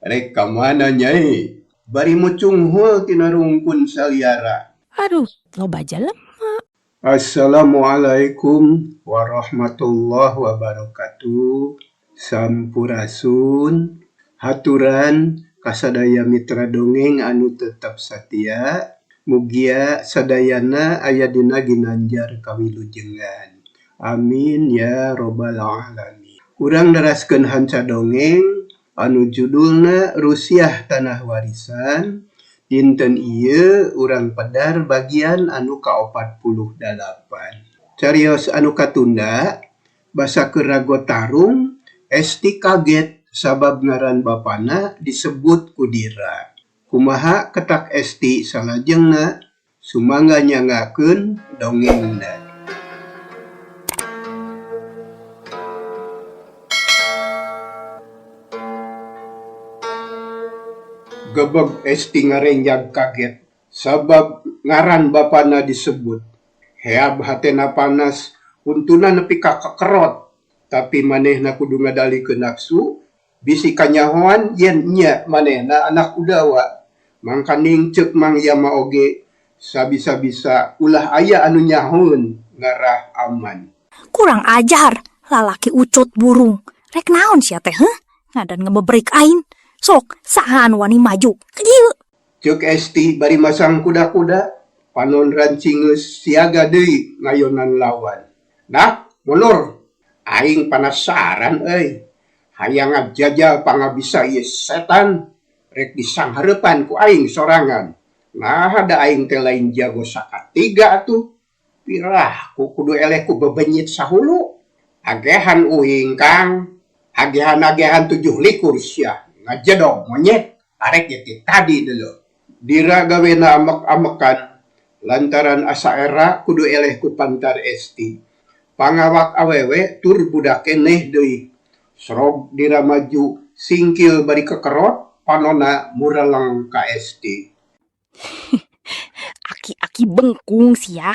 Rek kamana nyai? Bari mucunghul tina rungkun saliara. Aduh, loba jalem. Assalamualaikum warahmatullahi wabarakatuh. Sampurasun, haturan kasadaya mitra dongeng anu tetap satia. Mugia sadayana aya dina ginanjar kawilujengan. Amin ya robbal alamin. Urang neraskeun hanca dongeng anu judulna Rusiah Tanah Warisan. Dinten ieu urang pedar bagian anu ka-48. Carios anu katunda basa Kerago Tarung Esti kaget sabab ngaran bapana disebut Kudira. Kumaha ketak Esti salajengna sumangga nyangakeun dongengna. Gebeg Esti ngarenjag kaget sabab ngaran bapana disebut. Heab hatena panas untuna nepi ka kekerot, tapi manehna kudu ngadalikeun nafsu bisi kanyahoan yen nya manehna anak udawa. Mangkaning ceuk Mang Yama oge sabisa-bisa ulah aya anu nyahoun ngarah aman. Kurang ajar, lalaki ucut burung. Rek naon sia teh, ngadan ngebebrik aing. Sok, sahan wani maju. Kadieu. Ceuk Esti bari masang kuda-kuda, panon rancingeus siaga deui ngayonan lawan. Nah, mulur, aing penasaran euy. Hayang ngajajal pangabisa ieu setan, rek disanghareupan ku aing sorangan. Nah, ada aing teh lain jago sakatiga atuh. Pirah ku kudu eleh ku bebenyit sahulu. Agehan uing Kang, agehan-agehan 7 likur sia. Ngajedog monyet, arek yeti tadi dulu. Dira gawena amek-amekan, lantaran asa era kudu eleh ku pantar Esti. Pangawak awewe tur budak keneh deui. Srog dira maju singkil bari kekerot, panona mureleng ka Esti. Aki-aki bengkung sia.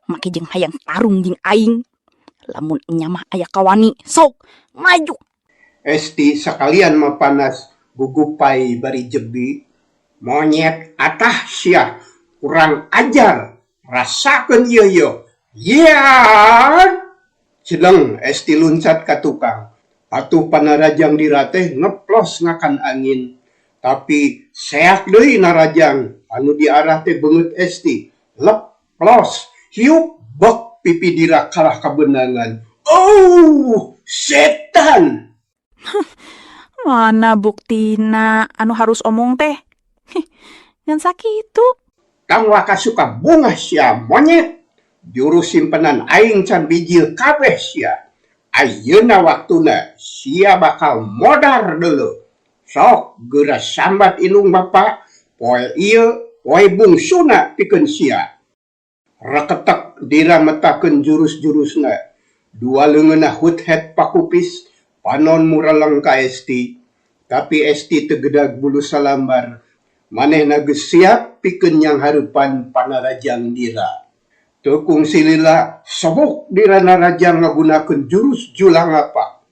Make jeung hayang tarung jeung aing. Lamun enya mah aya kawani, sok maju. Esti sakalian mah panas gugupai bari jebi. Monyet atah sia kurang ajar, rasakeun ieu. Ya! Ceneng Esti luncat ka tukang. Atuh panarajang dirateh ngeplos ngakan angin. Tapi seak deui narajang anu diarah teh beungeut Esti. Leplos, hiup bek pipi dira kalah kabenangan. Oh, setan! Mana buktina anu harus omong teh? Ngan sakitu. Kang waka suka bunga sia monyet. Jurus simpenan aing can bijil kabeh sia. Ayeuna waktuna sia bakal modar deuleu. Sok geura sambat ilung bapa, poe ieu poe bungsuna pikeun sia. Reketek dira metakeun jurus-jurusna. Dua leungeunna hut-het pakupis, panon mureleng ka Esti. Tapi Esti tegedag bulu salambar. Manehna geus siap pikeun nyang hareupan panarajang dira. Tekung silila sobok dira narajang ngagunakeun jurus julang apa.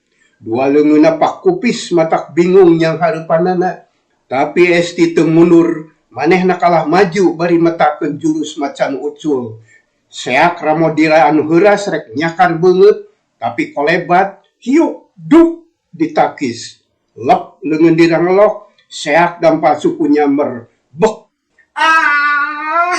Dua leungeunna pakupis matak bingung nyang hareupanana. Tapi Esti teu mundur, manehna kalah maju bari metakeun jurus macan ucul. Seak ramo dira anu heuras rek nyakar beungeut, tapi kolebat hiuk duk ditakis. Lep leungeun dira ngelok, seak dampal suku nyamber. Bek! Ah!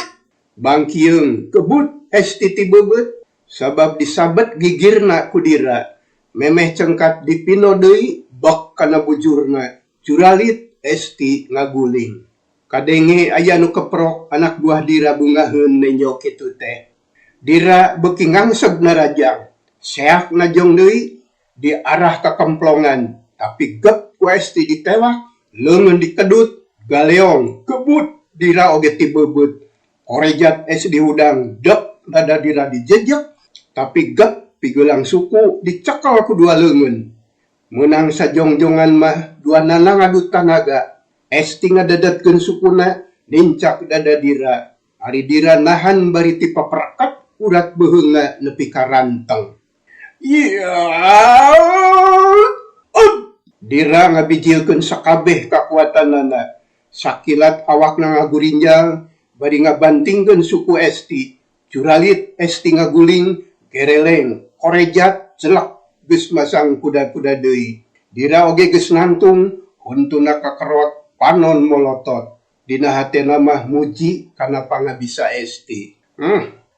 Bangkieung kebut Esti ti beubet, sabab disabet gigirna ku dira. Memeh cengkat dipino deui, bek kana bujurna. Curalit Esti ngaguling. Kadenge aya nu keprok anak buah dira bungaheun nenyo kitu teh. Dira beuki ngangseg narajang. Seak najong deui diarah ka kemplongan, tapi gep ku Esti ditewak, leungeun dikedut, galeong, kebut dira oge ti beubet. Korejat Esti hudang, dep dada dira dijejek, tapi gep pigeulang suku dicekel ku dua leungeun. Meunang sajongjongan mah duanana ngadu tanaga. Esti ngadadetkeun sukuna, nincak dada dira. Ari dira nahan bari ti papereket, urat beheungna nepi ka ranteng. Ya, Dira ngabijilkeun sakabeh kakuatanana. Sakilat awakna ngagurinjang, bari ngabantingkeun suku Esti. Juralit Esti ngaguling, gereleng, korejat, celak, geus masang kuda-kuda deui. Dira oge geus nantung, huntuna kakerot, panon molotot. Dina hatena mah muji kana pangabisa Esti.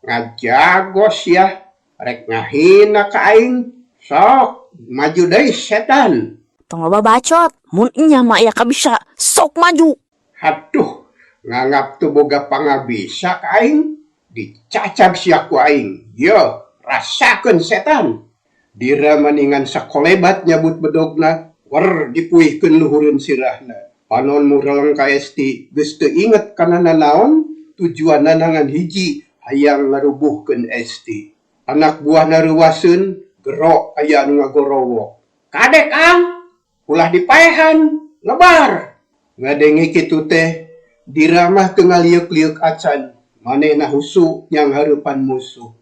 Ngajagos ya, rek ngahina ka aing. Sok, maju deui setan. Tong loba bacot, mun nya mah aya kabisa, sok maju. Haduh, nganggap tu boga pangabisa ka aing. Dicacab sia ku aing. Yo, rasakeun setan. Dira maningan sakolebat nyabut bedogna, wer dipuihkeun luhureun sirahna. Panon mureleng ka Esti, geus teu inget kana nanaon, tujuanna nangan hiji hayang ngarubuhkeun Esti. Anak buahna reuwaseun, gero aya anu ngagorowo. Kadek ang, ulah dipaehan, ngebar. Ngadenge kitu teh, Dira mah teu ngaliuk-liuk acan, manehna husu nyang hareupan musuh.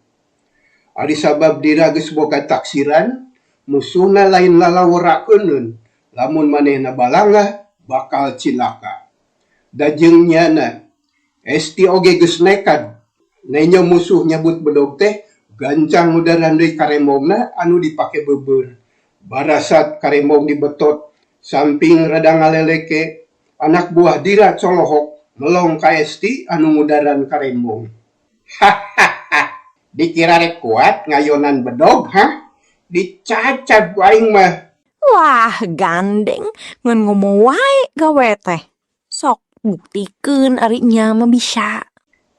Ari sabab Dira geus boga taksiran, musuhna lain lalawarakeun, lamun manehna balangah bakal cilaka. Dajeng nyana, Esti oge geus nekad, nenya musuh nyabut bedog teh, gancang mudaran deui karemongna anu dipake beubeur. Barasat karemong dibetot, samping rada ngaleleke, anak buah Dira colohok, melong ka Esti anu mudaran karemong. Hahaha, dikira rek kuat ngayonan bedog, ha? Dicacab ku aing mah. Wah, gandeng, ngan ngomong wae gawe teh. Sok buktikeun ari nya mah bisa.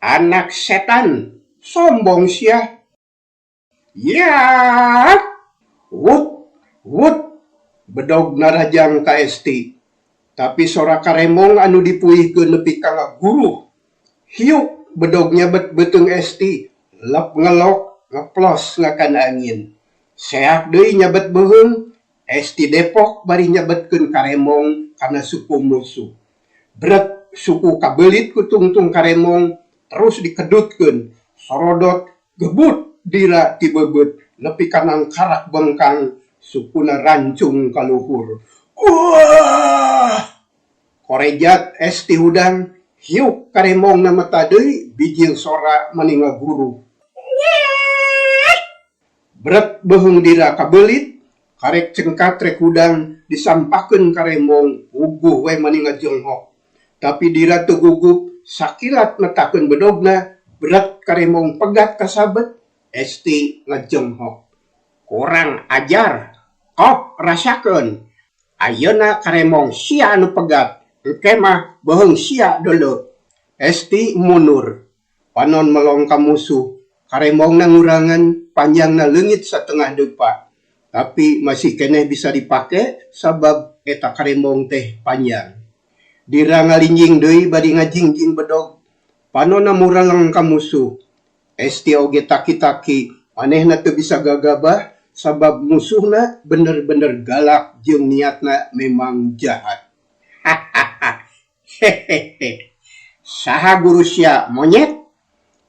Anak setan, sombong sia. Ya, wut, bedog narajang ka Esti. Tapi sora karemong anu dipuihkeun nepi ka ngaguruh. Hiuk bedog nyabet beteung Esti, lep ngelok, ngeplos ngakan angin. Seak deui nyabet beheung, Esti depok bari nyabetkeun karemong kana suku musuh. Bret suku kabelit ku tungtung karemong, terus dikedutkeun, sorodot, gebut Dira ti bebeut, nepi ka nangkarak bengkang, sukuna rancung ka luhur. Wah! Korejat Esti hudang, hiuk karemong na mata deui, bijil sora mani ngaguru. Bret beheung Dira kabelit, karek cengkat rek hudang, disampakeun karemong, uguh we mani ngajenghok. Tapi Dira teu gugup, sakilat netakeun bedogna, berat karemong pegat kasabet, Esti ngajenghok. Kurang ajar, kok rasakeun. Ayeuna karemong sia anu pegat, engke mah beheung sia deuleu. Esti mundur, panon melong ka musuh, karemongna ngurangan, panjangna leungit satengah deupa. Tapi masih keneh bisa dipake, sabab eta karemong teh panjang. Dira ngalinjing deui bari ngajingjing bedog, panonna mureleng ka musuh. Esti oge taki-taki, manehna teu bisa gagabah, sabab musuhna bener-bener galak jeung niatna memang jahat. Hahaha, hehehe. Saha guru sia monyet?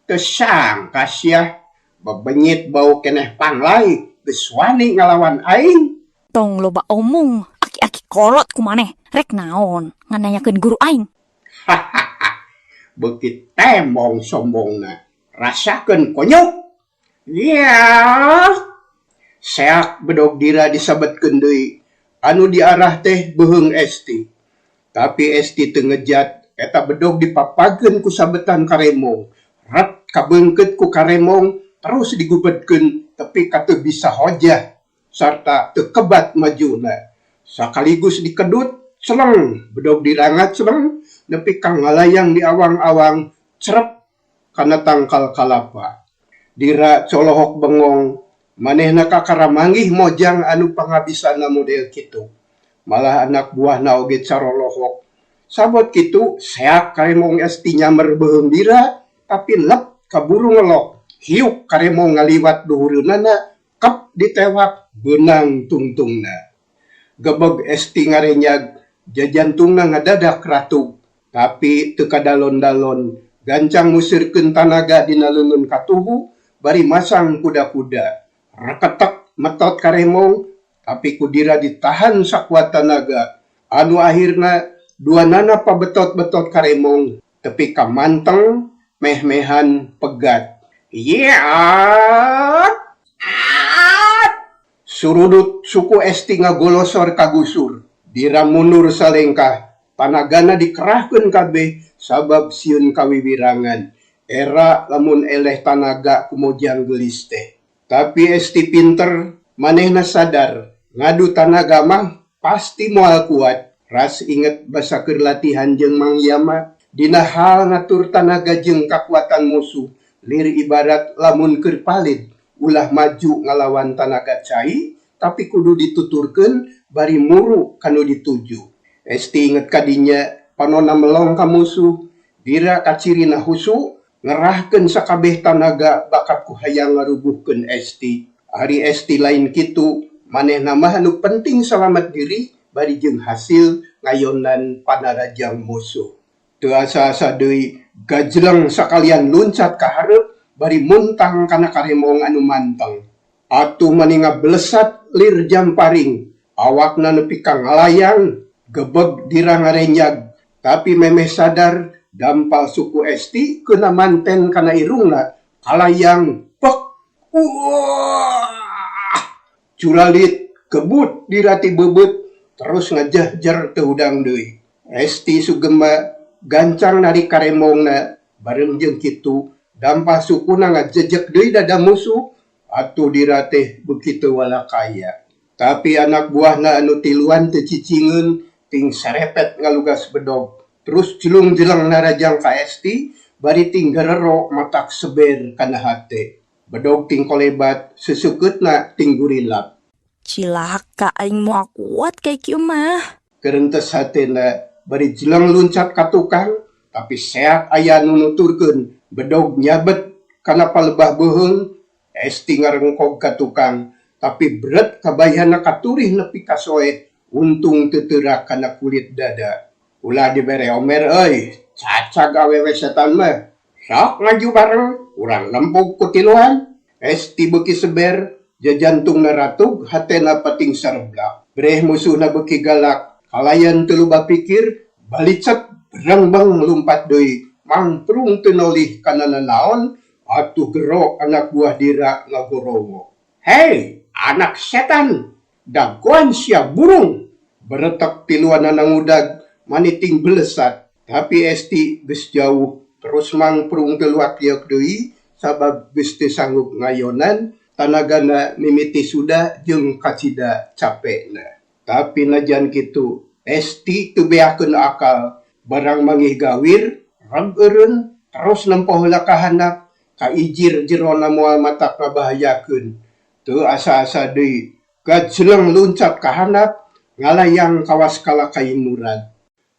Teu sangka sia, bebenyit bau keneh panglai, geus wani ngalawan aing. Tong loba omong, aki-aki kolot kumaneh, rek naon, ngananyakeun guru aing. Hahaha, beukit tembong sombongna. Rasakeun konyok. Ya, seak bedog Dira disabetkeun deui, anu diarah teh beheung Esti. Tapi Esti teu ngejat, eta bedog dipapageun ku sabetan karemong. Ret kabeungkeut ku karemong, terus digubedkeun tepi ka teu bisa hojah, sarta teu kebat majuna. Sakaligus dikedut, celeng, bedog dirangat celeng, nepi ka ngalayang di awang-awang, cerep kana tangkal kalapa. Dira colohok bengong, manehna kakaramanggih mojang anu pangabisana model kitu. Malah anak buahna oge carolohok. Sabot kitu, seak karemong Esti nyamer beheung Dira, tapi lep kaburu ngelok. Hiuk karemong ngaliwat duhureunana, kep ditewak beunang tungtungna. Gebeg Esti ngarenyag, jajantungna ngadadak ratug, tapi teu kadalon-dalon, gancang musirkeun tanaga dina leungeun katuhu, bari masang kuda-kuda. Reketek metot karemong, tapi kudira ditahan sakuat tenaga. Anu akhirna dua nana pabetot-betot karemong tepi ka manteng meh-mehan pegat. Yeat! Surudut suku esti ngagolosor kagusur. Dira mundur salengkah. Tanagana dikerahkeun kabeh sabab sieun kawiwirangan. Era lamun eleh tanaga kumojang gelis teh. Tapi esti pinter, manehna sadar, ngadu tanaga mah pasti moal kuat. Ras inget basa keur latihan jeung Mang Yama, dina hal ngatur tanaga jeung kakuatan musuh. Lir ibarat lamun keur palit, ulah maju ngalawan tanaga cai, tapi kudu dituturkeun bari muru kanu dituju. Esti inget kadinya panonna melong ka musuh, dira kacirina husu, ngerahkeun sakabeh tanaga bakat ku hayang ngarubuhkeun Esti. Ari Esti lain kitu, manehna mah anu penting selamat diri bari jeung hasil ngayonan panarajang musuh. Teu asa-asa deui gajleng sakalian luncat ka hareup bari muntang kana karemong anu manteng. Atuh maninga blesat lir jamparing, awakna nepi ka ngalayang, gebeg dira ngarenjag, tapi memeh sadar dampal suku Esti keuna manten kana irungna kalayang pek. Curalit kebut dirati bebet terus ngajahjar teu udang deui. Esti sugema gancang nari karemongna bareng jeung kitu dampal sukuna ngajejek deui dada musuh atuh dira teh bekitu walakaya. Tapi anak buahna anu tiluan teu cicingeun ting sarepet ngalugas bedog. Terus jelung-jeleng narajang ka Esti, bari ting garero matak seber kana hate. Bedog ting kolebat, sesukeutna ting gurilap. Cilaka aing moal kuat kayak kieu mah. Kereentes hatena, bari jeleng luncat ka tukang, tapi seak aya nu nuturkeun. Bedog nyabet kana palebah beuheung, Esti ngarengkog ka tukang, tapi beret kabayana katurih nepi ka soe, untung teu teurak kana kulit dada. Ulah dibere omer euy, cacag awewe setan mah. Sok ngaju bareng, urang lempug ku tiluan. Esti beuki seber, jajantungna ratug, hatena pating sareblak. Breh musuhna beuki galak, kalayan teu loba pikir, balicet berengbeng lumpat deui. Mangprung teu nolih kana nanaon, atuh gero anak buah dira ngagorowo. Hei, anak setan, dagoan sia burung. Beretek tiluan anak udag, maniting belesat, tapi Esti geus jauh, terus mangprung teu luak-liuk deui, sabab geus teu sanggup ngayonan, tanagana mimiti suda jeung kacida capekna. Tapi najan kitu, Esti teu beakeun akal, barang mangih gawir, reg eureun, terus nempoh heula ka handap, kaijir jerona moal matak ngabahayakeun. Teu asa-asa deui, gajleng luncat ka handap, ngalayang kawas kala kain murad.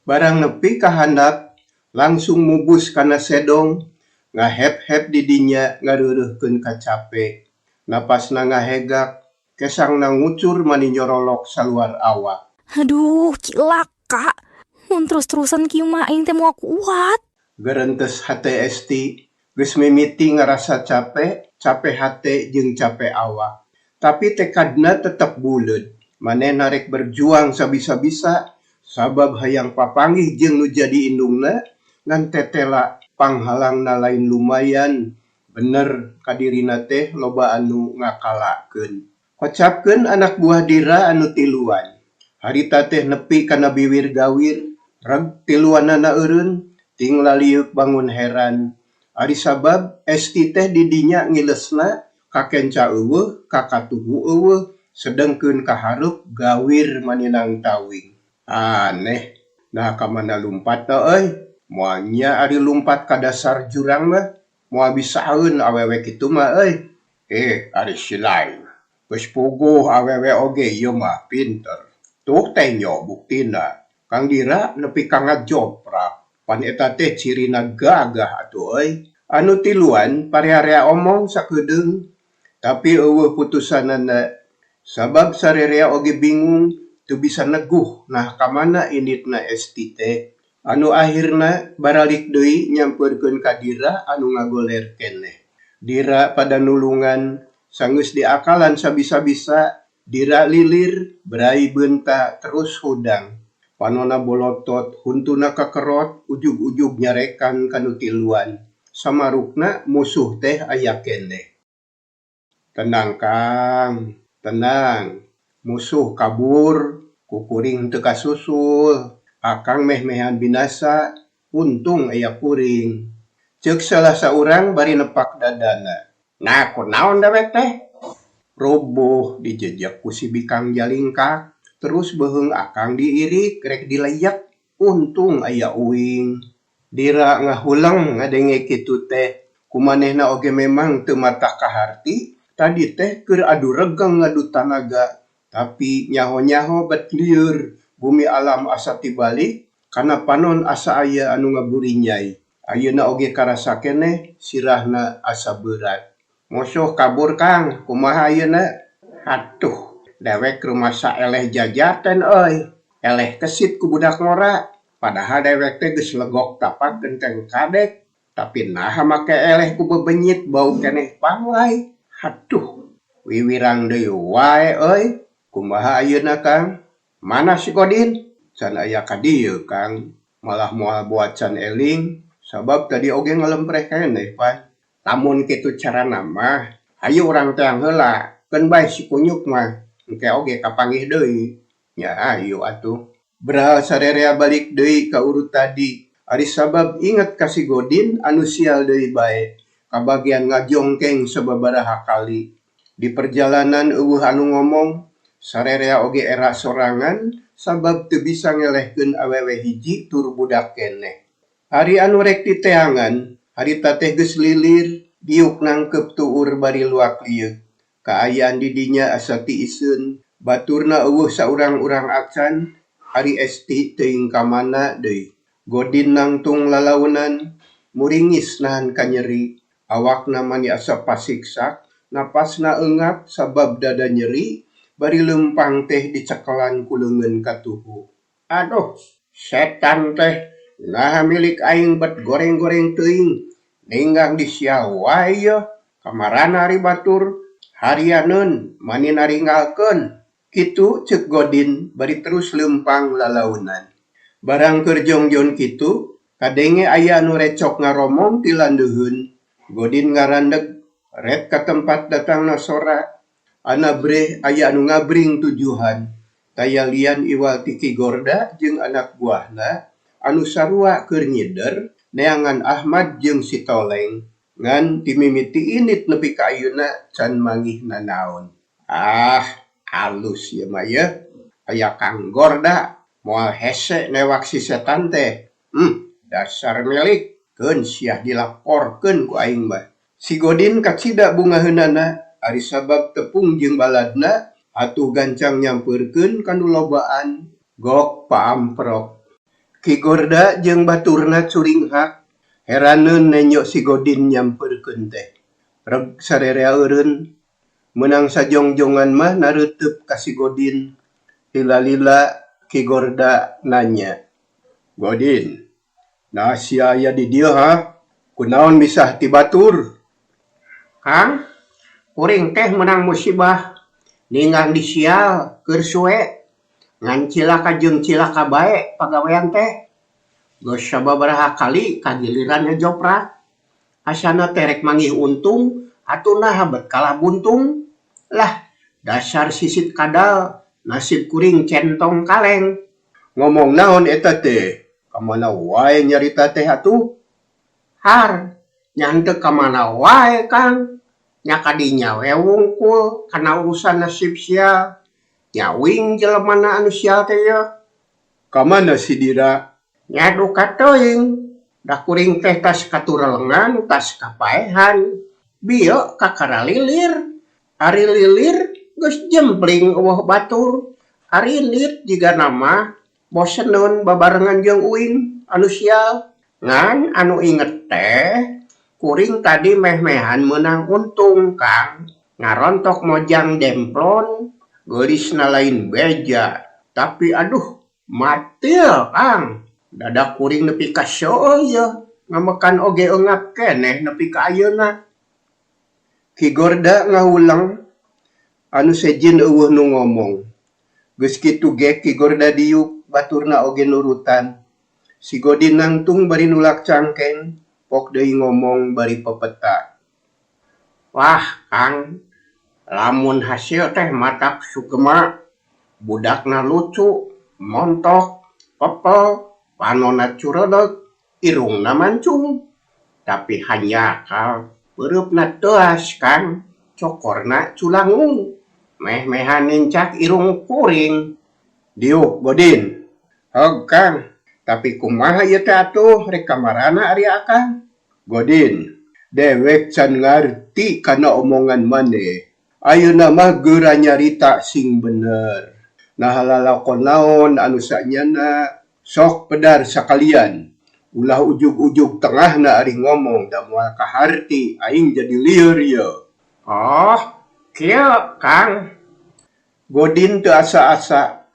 Barang nepi ka handap, langsung mubus kana sedong, ngahep-hep di dinya ngareureuhkeun ka cape. Napasna ngahegak, kesangna ngucur mani nyorolok saluar awak. Aduh, cilaka. Mun terus-terusan kieu mah aing teh moal kuat. Gereentes hate Esti, geus mimiti ngarasa capek hate jeung capek awak. Tapi tekadna tetep buleud. Manehna rek berjuang sabisa-bisa, sabab hayang papanggih jeung nu jadi indungna, ngan tetela panghalangna lain lumayan. Bener kadirina teh loba anu ngakalakeun. Kocapkeun anak buah dira anu tiluan. Harita teh nepi kana biwir gawir, reg tiluanana eureun, ting laliuk bangun heran. Ari sabab Esti teh di dinya ngilesna kakenca eueuh, kakatuhu eueuh, sedengkeun kaharup gawir maninang tawing. Aneh, nah kamana lumpat teh euy? Moal nya ari lumpat ka dasar jurang mah, moal bisaeun awewe kitu mah euy. Ari silai. Geus puguh awewe oge ieu mah pinter. Tuh teh nyo buktina. Kang dira nepi ka ngajoprak. Pan eta teh cirina gagah atuh euy. Anu tiluan parearea omong sakedeung, tapi eueuh putusanana. Sabab sarerea oge bingung teu bisa neguh nah kamana inditna Esti teh. Anu akhirna baralik deui nyampeurkeun ka dira anu ngagoler keneh. Dira pada nulungan sanggeus diakalan sabisa-bisa Dira lilir, berai benta terus hudang. Panona bolotot, huntuna kakerot, ujug-ujug nyarekan kanu tiluan. Samarukna musuh teh aya keneh. Tenang Kang, tenang. Musuh kabur, kukuring teu kasusul. Akang meh-mehan binasa, untung aya kuring. Ceuk salah saurang bari nepak dadana. Nah, kunaon dewek teh? Roboh dijejak ku si Bikang Jalingkak. Terus beheung akang diirik rek dileyak. Untung aya uing. Dira ngahulang ngadenge kitu teh. Kumanehna oge memang teu mata kaharti. Tadi teh keur adu regang ngadu tanaga. Tapi nyaho-nyaho bet lieur. Bumi alam asa tibalik. Kana panon asa aya anu ngaburinyai. Ayeuna oge karasa keneh sirahna asa berat. Musuh kabur Kang, kumaha ayeuna? Atuh, dewek rumasa eleh jajaten euy. Eleh kesit ku budak ngora. Padahal dewek teh geus legok tapak genteng kadek. Tapi naha make eleh ku bebenyit bau keneh pangwai. Atuh, wiwirang deui wae euy. Kumaha ayeuna Kang? Mana si Godin? Can aya ka dieu Kang. Malah moal buat can eling. Sabab tadi oge ngalempreh keneh pan. Lamun kitu carana mah, hayu urang teang heula, keun bae si kunyuk mah, engke oge kapanggih deui. Nya ayu atuh. Beral sarerea balik deui ka urut tadi. Ari sabab inget ka si Godin anu sial deui bae. Kabagian ngajongkeng sababaraha kali. Di perjalanan eueuh anu ngomong, sarerea oge era sorangan, sabab teu bisa ngelehkeun awewe hiji tur budak keneh. Hari anu rek diteangan, harita teh geus lilir, diuk nangkep tuur bari luak lieu. Kaayaan di dinya asa tiiseun, baturna eueuh saurang urang acan, ari esti teuing ka mana deui. Godin nangtung lalaunan, muringis nahan ka nyeri, awakna mani asa pasiksak, napasna eungap sabab dada nyeri, bari leumpang teh dicekelan ku leungeun katuhu. Aduh, setan teh, nah milik aing bet goreng-goreng teuing. Ninggang disial wae yeuh, kamarana ari batur, harianeun mani naringgalkeun. Kitu ceuk Godin bari terus leumpang lalaunan. Barang keur jongjon kitu, kadenge aya anu recok ngaromong ti landeuheun. Godin ngarandeg ret ka tempat datangna sora. Anabreh aya anu ngabring tujuhan. Taya lian iwal ti Ki Gorda jeung anak buahna anu sarua keur nyider neangan Ahmad jeung si Toleng ngan timimiti init nepi ka ayeuna can manggihna naon. Ah, halus ieu mah yeuh. Aya Kang Gorda moal hese newak si setan teh. Dasar milik, keun siah dilaporkeun ku aing mah. Si Godin kacida bungaheunana ari sabab tepung jeung baladna atuh gancang nyampeurkeun kanu lobaan gok paamprok. Ki Gorda jeung baturna curing hak, heraneun nenyo si Godin nyampeurkeun teh. Reg sarerea eureun, meunang sajongjongan mah nareuteup ka si Godin. Lila-lila Ki Gorda nanya, "Godin, nah sia aya di dieu ha? Kunaon misah ti batur?" "Kang, kuring teh meunang musibah, ninggang disial keur suwe. Ngan cilaka jeung cilaka bae pagawean teh. Geus sababaraha kali kagiliran ngejoprak. Asana terek manggih untung, atuna habet kalah buntung. Lah, dasar sisit kadal, nasib kuring centong kaleng." "Ngomong naon eta teh? Kamana wae nyarita teh atuh?" "Har, nyan teu kamana wae Kang. Nya kadinya we wungkul kana urusan nasib sial. Nyawing jelemana anu sial teh yeuh." "Kamana si Dira?" "Nya duka teuing. Da kuring teh tas katurelengan, tas kapaehan. Bieu kakara lilir. Ari lilir geus jempling eueuh batur. Ari lit jiga nama boseneun babarengan jeung uing anu sial. Ngan anu inget teh, kuring tadi meh-mehan meunang untung Kang. Ngarontok mojang demplon, geulisna lain beja. Tapi aduh, matil Kang. Dadak kuring nepi ka seueuh yeuh, ngamekan oge eungap keneh nepi ka ayeuna." Ki Gorda ngahuleng, anu sejen eueuh nu ngomong. Geus kitu ge Ki Gorda diuk baturna oge nurutan. Si Godin nangtung bari nulak cangkeng, pok deui ngomong bari pepeta. Wah, Kang, lamun hasil teh matak sukema, budakna lucu, montok, pepel, panonna curodot, irungna mancung. Tapi hanya kal beurupna teuas, Kang, cokorna culangung. Meh-mehan nincak irung kuring. Diuk, Godin. Heg, Kang, tapi kumaha ieu teh atuh rek kamarana ari akang? Godin, dewek can ngarti kana omongan maneh. Ayeuna mah geura nyarita sing bener. Nah lalakon naon anu sanyana sok pedar sakalian. Ulah ujug-ujug tengahna ari ngomong da moal kaharti aing jadi lieur ieu. Oh, kieu Kang. Godin teu asa-asa.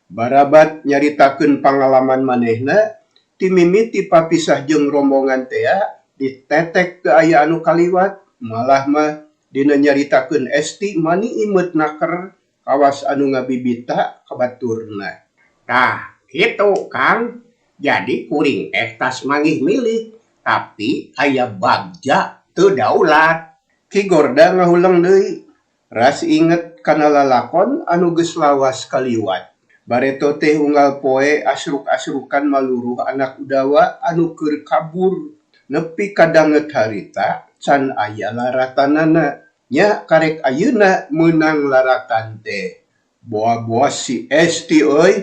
Barabat nyaritakeun pangalaman manehna ti mimiti papisah jeung rombongan teh ditetek teu aya anu kaliwat, malah mah dina nyaritakeun esti mani imeut naker kawas anu ngabibita ka baturna. Tah, kitu Kang. Jadi kuring teh tas manggih milih, tapi aya bagja teu daulat. Ki Gorda ngahulang deui. Ras inget kana lalakon anu geus lawas kaliwat. Bareto teh unggal poe asruk-asrukan maluruh anak udawa anu keur kabur. Nepi ka danget harita can aya laratanana. Nya karek ayeuna meunang laratan teh. Boa-boa si Esti euy.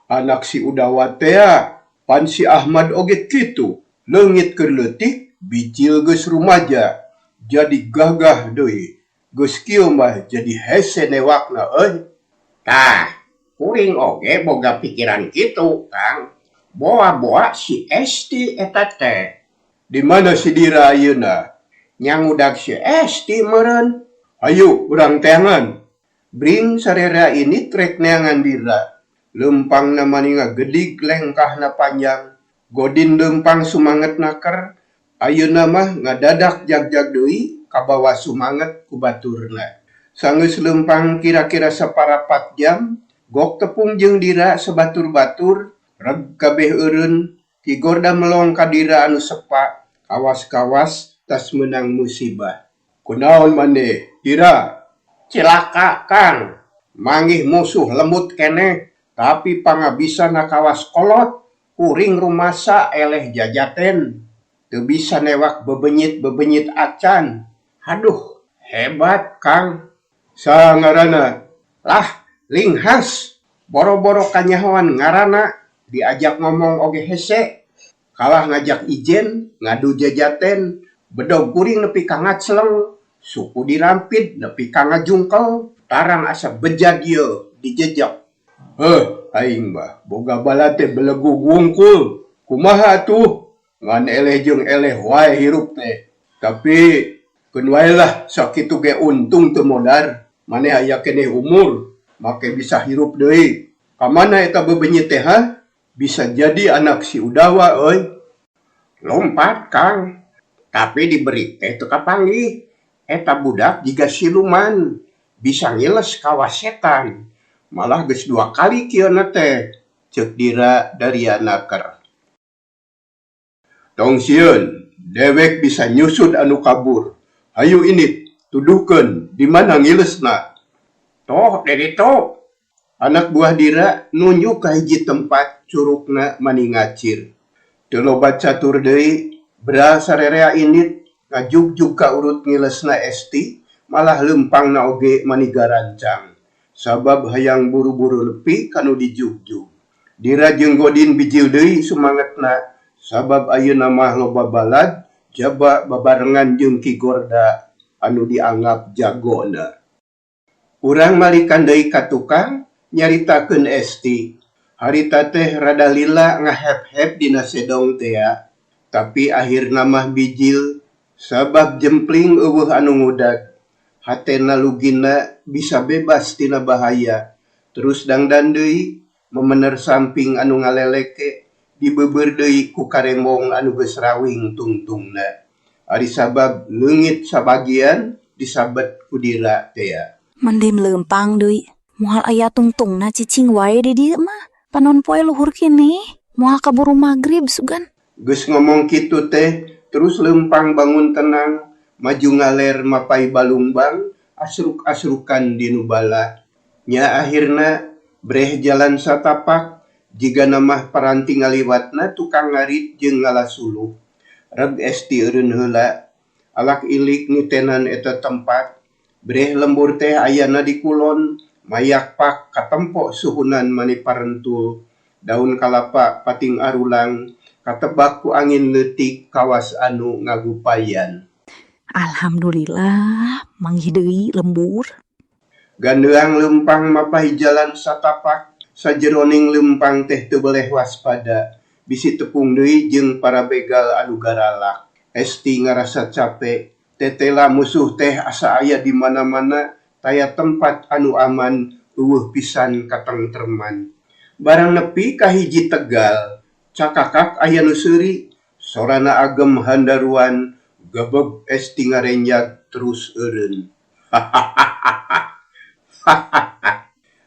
Anak si udawa teh pan si Ahmad oge kitu. Leungit keur leutik, bijil geus rumaja. Jadi gagah deui. Geus kieu mah jadi hese newakna euy. Tah, kuring oge boga pikiran kitu, Kang. Boa-boa si Esti eta teh. Di mana si Dira ayeuna? Nyangudak si Esti meureun. Ayo urang teangan. Bring sarera ini trek neangan Dira. Leumpangna maninga gedig lengkahna panjang. Godin leumpang sumanget naker. Ayeuna mah ngadadak jag-jag deui kabawa sumanget ku baturna. Sanggeus leumpang kira-kira saparapat jam, gok tepung jeung Dira sebatur-batur, reg kabeh eureun. Ki Gorda melong ka Dira anu sepa, kawas-kawas tas meunang musibah. Kunaon maneh, Dira? Cilaka, Kang. Manggih musuh lembut keneh, tapi pangabisana kawas kolot, kuring rumasa eleh jajaten. Teu bisa newak bebenyit-bebenyit acan. Haduh, hebat, Kang. Sangarana? Lah, linghas. Boro-boro kanyahoan ngarana, diajak ngomong oge hese. Kalah ngajak ijen, ngadu jajaten, bedog kuring nepi ka ngacleng, suku dirampid nepi ka ngajungkel, tarang asa bejag ieu dijejak. Aing mah boga bala teh belegu wungkul. Kumaha atuh? Ngan eleh jeung eleh wae hirup teh. Tapi keun wae lah sakitu ge untung teu modar. Maneh aya keneh umur, make bisa hirup deui. Ka mana eta bebenyit teh ha? Bisa jadi anak si udawa euy. Lompat, Kang. Tapi diberi teh teu kapanggih. Eta budak jiga siluman, bisa ngiles kawas setan. Malah geus 2 kali kieuna teh, ceuk Dira dariana ker. Tong sieun, dewek bisa nyusud anu kabur. Hayu ini, tuduhkeun di mana ngilesna. Toh, dedi toh. Anak buah Dira nunjuk ka hiji tempat curugna mani ngacir. Teu loba catur deui, bra sarerea init ngajug-jug ka urut ngilesna Esti, malah leumpangna oge mani garancang. Sabab hayang buru-buru lepi kanu dijug-jug. Dira jeung Godin bijil deui sumangetna, sabab ayeuna mah loba balad jaba babarengan jeung Ki Gorda anu dianggap jagona. Urang malikan deui ka tukang nyaritakeun Esti. Harita teh rada lila ngahep-hep dina sedong teh, tapi akhirna mah bijil sabab jempling eueuh anu ngudag. Hatena lugina bisa bebas tina bahaya. Terus dangdan deui memener samping anu ngaleleke dibeubeur deui ku karembong anu geus rawing tungtungna. Ari sabab leungit sabagian disabet ku Dira teh. Mendem lempang deui. Moal aya tungtungna cicing wae di dieu mah. Panon poe luhur kini. Moal kaburu magrib sugan. Geus ngomong kitu teh, terus lempang bangun tenang, maju ngaler mapai balumbang, asruk-asrukan di nubala. Nya akhirna breh jalan satapak, jiga namah paranti ngaliwatna tukang ngarit jeung ngalasuluh. Reg esti eureun heula, alak ilik nitenan eta tempat, breh lembur teh ayana di kulon, mayak pak katempo suhunan mani parentul, daun kalapa pating arulang, katebak ku angin leutik kawas anu ngagupayan. Alhamdulillah, manggih deui lembur. Gandeang lempang mapai jalan satapak, sajeroning lempang teh teu boleh waspada, bisi tepung deui jeung para begal anu garalak. Esti ngarasa capek, tetela musuh teh asa aya di mana-mana, taya tempat anu aman, eueuh pisan katengtreman. Barang nepi ka hiji tegal, cakakak aya nu seuri, sorana agem handaruan, gebeg esti ngarenjag terus eureun.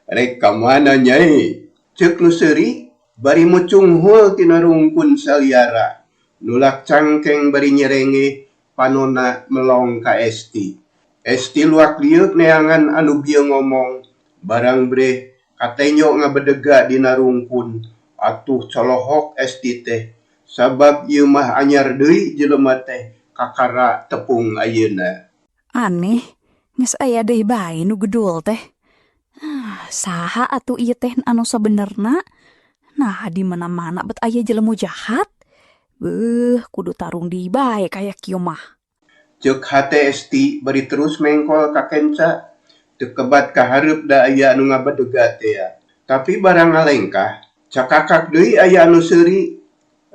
Rek kamana nyai? Ceuk nu seuri, bari mucung hul tina rungkun saliara. Nulak cangkeng bari nyerenge, panona melong ka Esti. Esti luak liuk neangan anu bieu ngomong, barang breh katenyo ngabedega dina rungkun, atuh colohok Esti teh, sabab ieu mah anyar deui jelema teh kakara tepung ayeuna. Aneh, geus aya deui bae nu gedul teh. Saha atuh ieu teh anu sabenerna? Nah, di mana-mana bet aya jelemu jahat. Beuh, kudu tarung di bae kaya kieu mah. Ceuk hate Esti bari terus mengkol ka kenca, teu kebat ka hareup da aya anu ngabedega teh. Tapi barang ngalengkah, cakakak deui aya anu seuri,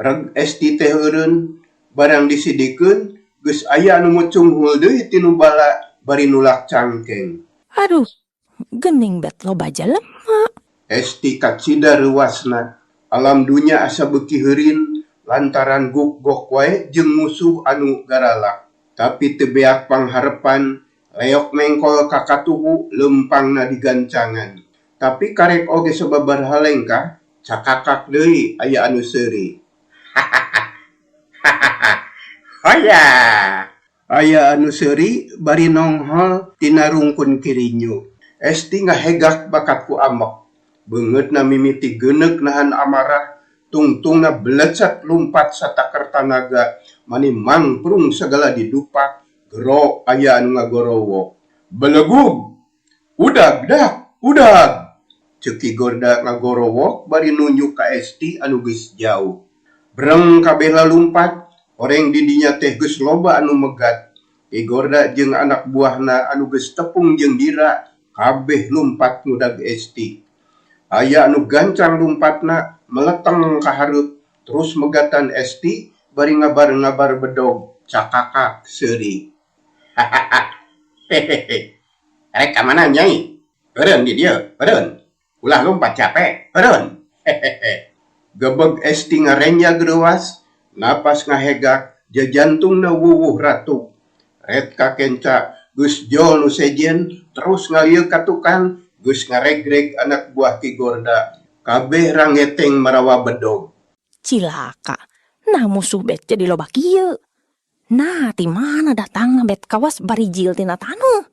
reg Esti teh eureun, barang disidikeun, geus aya anu mucung hul deui tinu bala bari nulak cangkeng. Aduh, geuning bet loba jelema. Esti kacida ruasna, alam dunya asa beuki heurin, lantaran guk-gok wae jeung musuh anu garalak. Tapi teu beak pangharepan, leok mengkol ka katuhu lempangna digancangan. Tapi karek oge sababaraha lengkah, cakakak deui aya anu seuri. Hoya! Aya anu seuri bari nonghol tina rungkun kirinyu. Esti ngahegak bakat ku amek. Beungeutna mimiti geuneuk nahan amarah, tungtungna belecet lumpat satakar tanaga, mani mangprung segala didupak, gero aya anu ngagorowo. Belegug! Udag dak! Udag! Ceuk Gorda ngagorowo bari nunjuk ka Esti anu geus jauh. Breng kabeh lalumpat, oreng di dinya teh geus loba anu megat. Gorda jeung anak buahna anu geus tepung jeung dira, kabeh lumpat ngudag Esti. Aya anu gancang lumpatna meleteng ka hareup, terus megatan Esti bari ngabar-ngabar bedog, cakakak seuri. Hehehe. Rek ka mana nyai? Eureun di dieu, eureun. Ulah lumpat capek, eureun. Hehehe. Gebeg Esti ngarenjag leuwas, napas ngahegak, jajantungna wuwuh ratu. Ret ka kenca geus jol nu sejen, terus ngalieu ka tukang, geus ngaregreg anak buah Ki Gorda. Kabeh rangeteng marawa bedog. Cilaka, nah musuh bet jadi loba kieu. Nah, ti mana datangna bet kawas barijil tina tanu.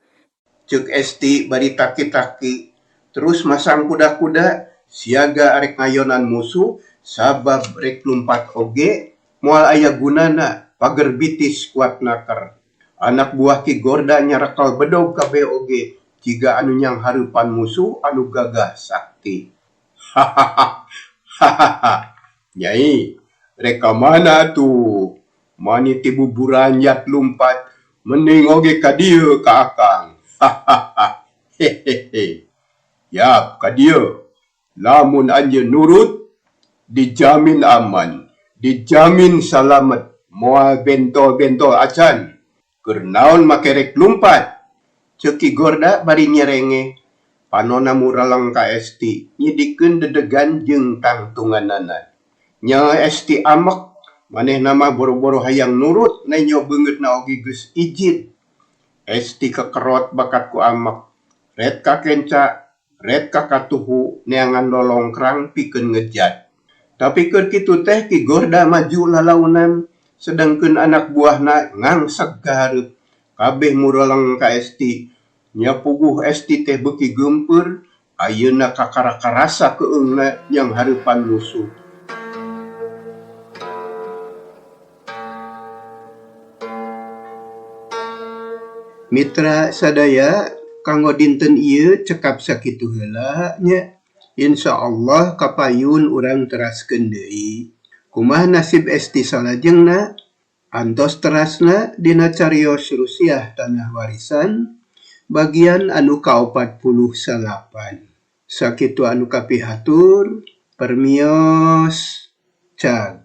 Ceuk Esti bari taki-taki, terus masang kuda-kuda, siaga arek ngayonan musuh, sabab rek lumpat oge, moal aya gunana, pager bitis kuat naker. Anak buah Ki Gorda nyarekal bedog kabeh oge, jiga anu nyang hareupan musuh anu gagah sakti. Hahaha. Nyai, rek ka mana tuh? Mani ti buburanjat lumpat, mending oge ka dieu ka akang. Hahaha. Hehehe. Yap ka dieu. Lamun anjeun nurut, dijamin aman, dijamin salamet, moal bentol-bentol acan. Keur naon make rek lumpat? Ceuk Ki Gorda bari nyerenge, panonna muraleng ka Esti, nyidikeun dedegan jeung tangtunganana. Nya Esti amek, manehna mah boro-boro hayang nurut, nenyo beungeutna oge geus ijin. Esti kekerot bakat ku amek, red kakenca, red kakatuhu neangan lolongkrang pikeun ngejat. Tapi keur kitu teh Ki Gorda maju lalaunan, sedangkeun anak buahna ngangsek gahareup. Kabeh mureleng ka Esti, nya puguh Esti teh beuki geumpeur, ayeuna kakara-karasa keungna yang hareupan musuh. Mitra sadaya, kanggo dinten ieu cekap sakitu heula nya. Insyaallah kapayun urang teraskeun deui. Kumaha nasib Esti salajengna? Antos terasna dina carios Rusiah Tanah Warisan bagian anu ka-48. Sakitu anu kapihatur, permios, cag.